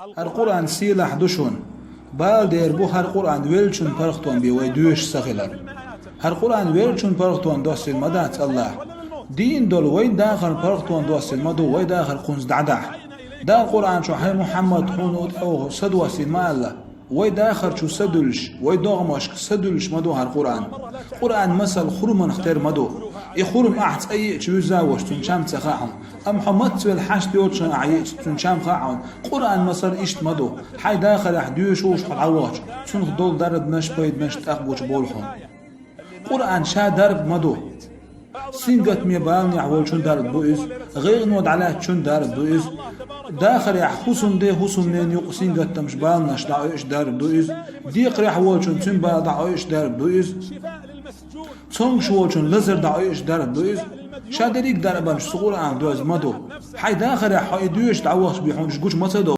هر قرآن سيلح دشون بال دير بو هر قرآن ويلشون پرختون بي ويدوش سخلر هر قرآن ويلشون پرختون دوسين مدات الله دين دول وين داخل پرختون دوسين مدو وين داخل قنز دعدع دا القرآن شو حي محمد حونوت او سدوسين ما الله وين داخل شو سدلش وين دوغمش سدلش مدو هر قرآن مثل خرم اختار مدو يخرم أحد أي شو زاوش تنشام تخاهم أم حمد في الحاش ديوتشن عيش تنشام خاهم قرآن مثل إيش مدو حي داخل أحديوش وش حلعواش تنخ دول درد مش بيد مش تأخبوش بولهم قرآن شا درب مدو سينجت ميبان يعول شون دارد بوئز غير نود على شون دارد بوئز داخل يح حسن ده حسن نين يق سينجت تمش بالنش دعويش دارد بوئز ديق ريح وول شون تنبا دعويش دارد بوئز تونغ شوول شون لزر دعويش دارد بوئز شادريك داربانش سقور عن دوز مدو حي داخل يح حيدوش دعوش بيحونش قوش مصدو